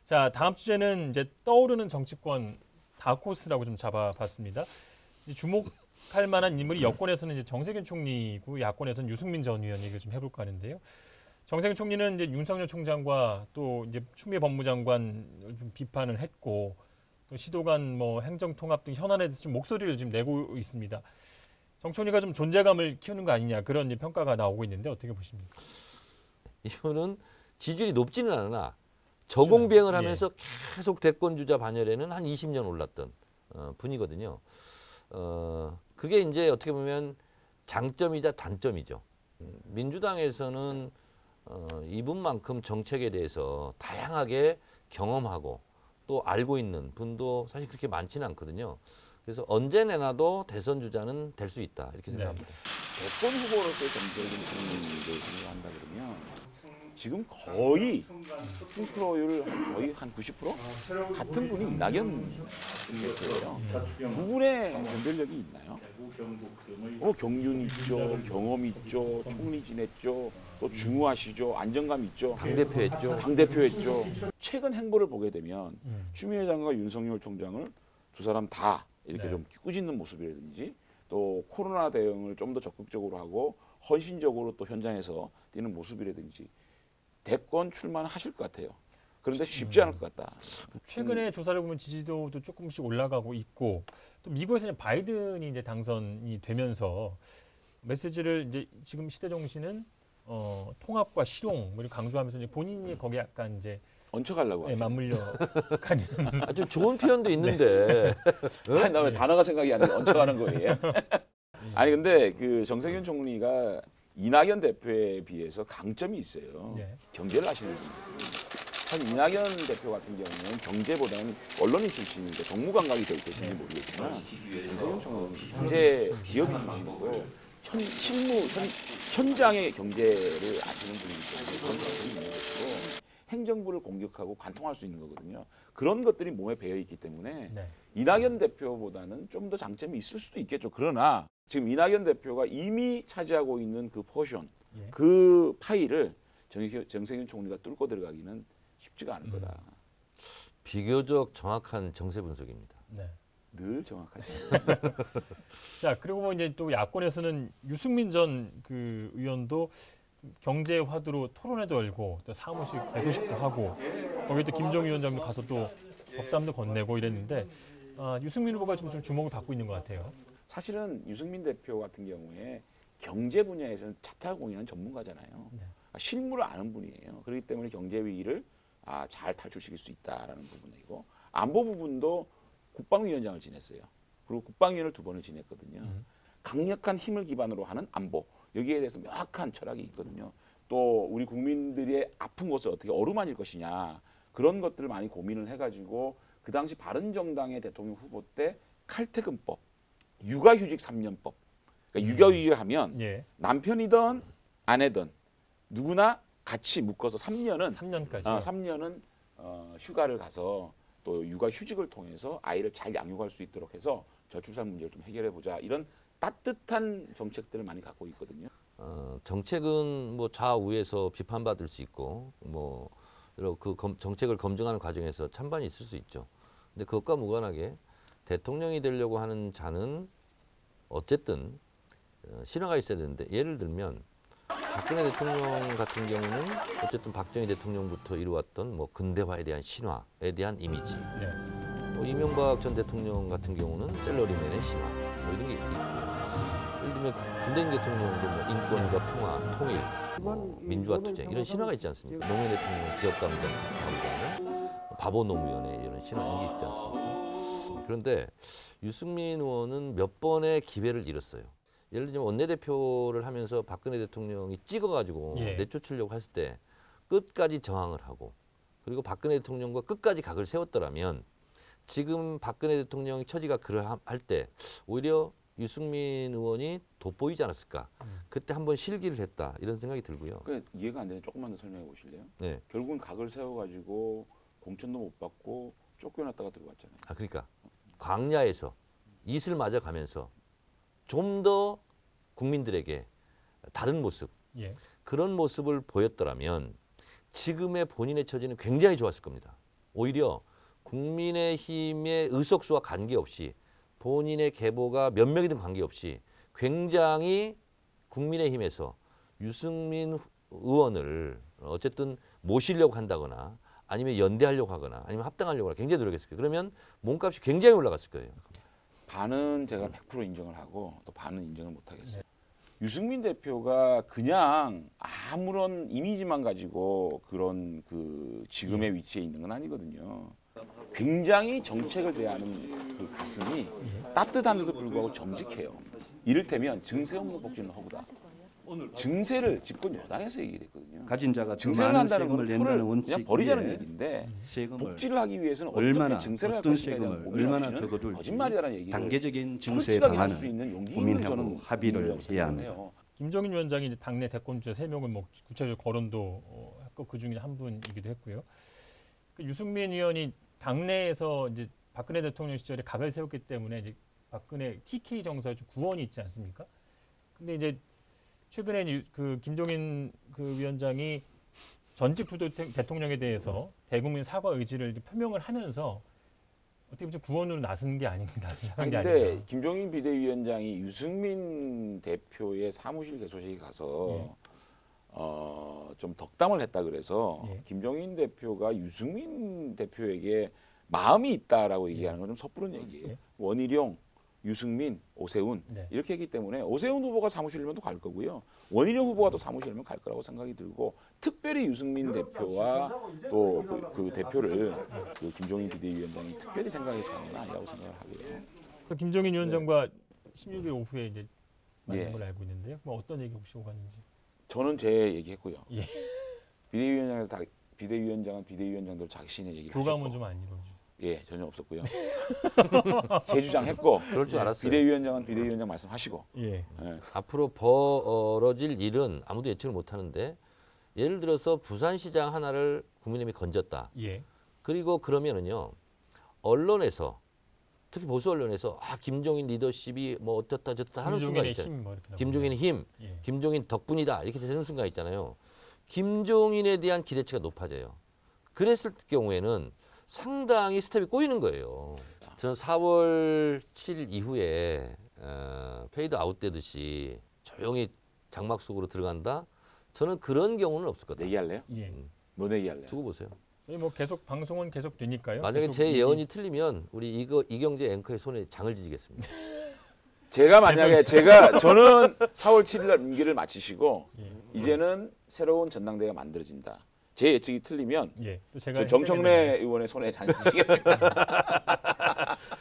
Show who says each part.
Speaker 1: 자, 다음 주제는 이제 떠오르는 정치권 다크호스라고 좀 잡아봤습니다. 이제 주목할 만한 인물이 여권에서는 이제 정세균 총리고 야권에서는 유승민 전 의원 얘기를 좀 해볼까 하는데요. 정세균 총리는 이제 윤석열 총장과 또 이제 추미애 법무장관을 좀 비판을 했고 또 시도간 뭐 행정통합 등 현안에 대해서 좀 목소리를 지금 내고 있습니다. 정 총리가 좀 존재감을 키우는 거 아니냐 그런 이제 평가가 나오고 있는데 어떻게 보십니까?
Speaker 2: 이분은 지지율이 높지는 않으나 저공비행을
Speaker 1: 예.
Speaker 2: 하면서 계속 대권 주자 반열에는 한 20년 올랐던 분이거든요. 그게 이제 어떻게 보면 장점이자 단점이죠. 민주당에서는 이분만큼 정책에 대해서 다양하게 경험하고 또 알고 있는 분도 사실 그렇게 많지는 않거든요. 그래서 언제 내놔도 대선 주자는 될 수 있다 이렇게 생각합니다.
Speaker 3: 대권 후보로서의 정책을 생각한다 그러면 지금 거의 싱크로율 거의 한 90% 같은 분이 이낙연 대표예요. 두 분의 변별력이 있나요? 경륜 있죠, 경험 있죠, 총리 지냈죠, 또 중후하시죠, 안정감 있죠. 당대표했죠. 최근 행보를 보게 되면 추미애 장관과 윤석열 총장을 두 사람 다 이렇게 좀 꾸짖는 모습이라든지 또 코로나 대응을 좀 더 적극적으로 하고 헌신적으로 또 현장에서 뛰는 모습이라든지 대권 출마는 하실 것 같아요. 그런데 쉽지 않을 것 같다.
Speaker 1: 최근에 조사를 보면 지지도도 조금씩 올라가고 있고 또 미국에서는 바이든이 이제 당선이 되면서 메시지를 이제 지금 시대 정신은 통합과 실용 뭐 이렇게 강조하면서 이제 본인이 거기에 약간 이제
Speaker 3: 얹혀가려고 하죠.
Speaker 1: 맞물려 가는
Speaker 2: 아주 좋은 표현도 있는데
Speaker 3: 아니, 나 왜 단어가 생각이 안 나? 얹혀가는 거예요. 아니 근데 그 정세균 총리가 이낙연 대표에 비해서 강점이 있어요. 경제를 하시는 분이에요. 사실 이낙연 대표 같은 경우는 경제보다는 언론인 출신이니까 정무 감각이 더 있을지 모르겠지만 정세균 총리는 경제 기업인 출신이고 현장의 경제를 아시는 분이기 때문에 그런 것들이 있는 것이고 행정부를 공격하고 관통할 수 있는 거거든요. 그런 것들이 몸에 배어 있기 때문에 이낙연 대표보다는 좀 더 장점이 있을 수도 있겠죠. 그러나 지금 이낙연 대표가 이미 차지하고 있는 그 포션, 그 파일을 정세균 총리가 뚫고 들어가기는 쉽지가 않을 거다.
Speaker 2: 비교적 정확한 정세 분석입니다.
Speaker 3: 늘 정확하죠.
Speaker 1: 자, 그리고 뭐 이제 또 야권에서는 유승민 전 그 의원도 경제 화두로 토론회도 열고 또 사무실 개소식도 하고 거기 또 김종인 위원장도 가서 또 덕담도 건네고 이랬는데 유승민 후보가 좀 주목을 받고 있는 것 같아요.
Speaker 3: 사실은 유승민 대표 같은 경우에 경제 분야에서는 자타공인한 전문가잖아요. 실무를 아는 분이에요. 그렇기 때문에 경제 위기를 잘 탈출시킬 수 있다라는 부분이고 안보 부분도 국방위원장을 지냈어요. 그리고 국방위원을 2번을 지냈거든요. 강력한 힘을 기반으로 하는 안보. 여기에 대해서 명확한 철학이 있거든요. 또 우리 국민들의 아픈 것을 어떻게 어루만질 것이냐. 그런 것들을 많이 고민을 해가지고 그 당시 바른정당의 대통령 후보 때 칼퇴근법, 육아휴직 3년법. 그러니까 육아휴직을 하면 남편이든 아내든 누구나 같이 묶어서 3년까지 3년은 휴가를 가서 또 육아휴직을 통해서 아이를 잘 양육할 수 있도록 해서 저출산 문제를 좀 해결해 보자. 이런 따뜻한 정책들을 많이 갖고 있거든요.
Speaker 2: 정책은 뭐 좌우에서 비판받을 수 있고 뭐 그 정책을 검증하는 과정에서 찬반이 있을 수 있죠. 근데 그것과 무관하게 대통령이 되려고 하는 자는 어쨌든 신화가 있어야 되는데 예를 들면 박근혜 대통령 같은 경우는 어쨌든 박정희 대통령부터 이루었던 뭐 근대화에 대한 신화에 대한 이미지. 이명박 전 대통령 같은 경우는 셀러리맨의 신화 뭐 이런 게 있고요. 예를 들면 김대중 대통령도 뭐 인권과 평화, 통일, 민주화 투쟁 이런 신화가 있지 않습니까? 노무현 대통령 기업감정 가고자는 바보 노무현의 이런 신화 이런 게 있지 않습니까? 그런데 유승민 의원은 몇 번의 기회를 잃었어요. 예를 들면 원내대표를 하면서 박근혜 대통령이 찍어가지고 내쫓으려고 했을 때 끝까지 저항을 하고 그리고 박근혜 대통령과 끝까지 각을 세웠더라면 지금 박근혜 대통령의 처지가 그러할 때 오히려 유승민 의원이 돋보이지 않았을까. 그때 한번 실기를 했다 이런 생각이 들고요.
Speaker 3: 이해가 안 되는 조금만 더 설명해 보실래요?
Speaker 2: 네.
Speaker 3: 결국은 각을 세워가지고 공천도 못 받고 쫓겨났다가 들어왔잖아요.
Speaker 2: 그러니까 광야에서 이슬 맞아가면서 좀 더 국민들에게 다른 모습 그런 모습을 보였더라면 지금의 본인의 처지는 굉장히 좋았을 겁니다. 오히려 국민의힘의 의석수와 관계없이 본인의 계보가 몇 명이든 관계없이 굉장히 국민의힘에서 유승민 의원을 어쨌든 모시려고 한다거나 아니면 연대하려고 하거나 아니면 합당하려고 하거나 굉장히 노력했을 거예요. 그러면 몸값이 굉장히 올라갔을 거예요.
Speaker 3: 반은 제가 100% 인정을 하고 또 반은 인정을 못 하겠어요. 유승민 대표가 그냥 아무런 이미지만 가지고 그런 그 지금의 위치에 있는 건 아니거든요. 굉장히 정책을 대하는 그 가슴이 따뜻한데도 불구하고 정직해요. 이를테면 증세 없는 복지는 허구다. 증세를 집권 여당에서 얘기를 했거든요.
Speaker 4: 가진 자가 더
Speaker 3: 증세를
Speaker 4: 많은
Speaker 3: 한다는
Speaker 4: 세금을
Speaker 3: 건
Speaker 4: 낸다는
Speaker 3: 표를
Speaker 4: 원칙
Speaker 3: 그냥 버리자는
Speaker 4: 위에
Speaker 3: 얘기인데
Speaker 4: 세금을
Speaker 3: 복지를 하기 위해서는
Speaker 4: 얼마나
Speaker 3: 어떻게 증세를 할
Speaker 4: 어떤
Speaker 3: 것인가에 대한
Speaker 4: 세금을
Speaker 3: 고민
Speaker 4: 얼마나
Speaker 3: 없이는
Speaker 4: 더 거둘지
Speaker 3: 거짓말이라는 얘기를
Speaker 4: 단계적인 증세
Speaker 3: 솔직하게 할 수 있는
Speaker 4: 방안을
Speaker 3: 용기 있는
Speaker 4: 고민하고
Speaker 3: 저는
Speaker 4: 합의를
Speaker 3: 인물이라고
Speaker 4: 해야
Speaker 3: 생각을
Speaker 4: 합니다.
Speaker 3: 해요.
Speaker 1: 김종인 위원장이 이제 당내 대권주자 3명을 뭐 구체적으로 거론도 했고 그 중에 한 분이기도 했고요. 그 유승민 의원이 당내에서 이제 박근혜 대통령 시절에 각을 세웠기 때문에 이제 박근혜 TK 정서의 좀 구원이 있지 않습니까? 근데 이제 최근에 그 김종인 그 위원장이 전직 대통령에 대해서 대국민 사과 의지를 이제 표명을 하면서 어떻게 보면 구원으로 나선 게 아닌가 생각한 게
Speaker 3: 근데
Speaker 1: 아닌가.
Speaker 3: 김종인 비대위원장이 유승민 대표의 사무실 개소식에 가서 좀 덕담을 했다 그래서
Speaker 1: 예.
Speaker 3: 김종인 대표가 유승민 대표에게 마음이 있다라고 얘기하는 건 좀 섣부른 얘기예요.
Speaker 1: 예.
Speaker 3: 원희룡, 유승민, 오세훈
Speaker 1: 네.
Speaker 3: 이렇게 했기 때문에 오세훈 후보가 사무실이면 또 갈 거고요. 원희룡 후보가 또 사무실이면 갈 거라고 생각이 들고 특별히 유승민 대표와 또 그 대표를 그 김종인 비대위원장이 특별히 생각해서 하는 건 아니라고 생각을 하고요.
Speaker 1: 그 김종인 위원장과 16일 오후에 이제 만난
Speaker 3: 예.
Speaker 1: 걸 알고 있는데요. 뭐 어떤 얘기 혹시 오갔는지.
Speaker 3: 저는 제 얘기했고요.
Speaker 1: 예.
Speaker 3: 비대위원장에서 다 비대위원장은 비대위원장들 자신의 얘기를
Speaker 1: 교감은
Speaker 3: 하셨고
Speaker 1: 좀 안 이루어졌어요.
Speaker 3: 예, 전혀 없었고요. 제 주장했고
Speaker 2: 그럴 줄 알았어요.
Speaker 3: 비대위원장은 비대위원장 말씀하시고
Speaker 1: 예.
Speaker 3: 예.
Speaker 2: 앞으로 벌어질 일은 아무도 예측을 못하는데 예를 들어서 부산시장 하나를 국민의힘이 건졌다.
Speaker 1: 예.
Speaker 2: 그리고 그러면은요 언론에서 특히 보수 언론에서 김종인 리더십이 뭐 어떻다 저렇다 하는 순간
Speaker 1: 김종인의
Speaker 2: 있잖아요.
Speaker 1: 힘 뭐 이렇게
Speaker 2: 김종인의 힘,
Speaker 1: 예.
Speaker 2: 김종인 덕분이다 이렇게 되는 순간 있잖아요. 김종인에 대한 기대치가 높아져요. 그랬을 경우에는 상당히 스텝이 꼬이는 거예요. 저는 4월 7일 이후에 페이드 아웃되듯이 조용히 장막 속으로 들어간다. 저는 그런 경우는 없을 거다.
Speaker 3: 내기할래요?
Speaker 1: 예.
Speaker 3: 뭐 내기할래요?
Speaker 2: 두고 보세요.
Speaker 1: 뭐 계속 방송은 계속 되니까요.
Speaker 2: 만약에
Speaker 1: 계속
Speaker 2: 제 예언이 틀리면 우리 이경재 앵커의 손에 장을 지지겠습니다.
Speaker 3: 제가 만약에 저는 4월 7일 날 임기를 마치시고
Speaker 1: 예.
Speaker 3: 이제는 새로운 전당대회가 만들어진다. 제 예측이 틀리면
Speaker 1: 예. 또 제가
Speaker 3: 정청래 의원의 손에 장을 지겠습니다.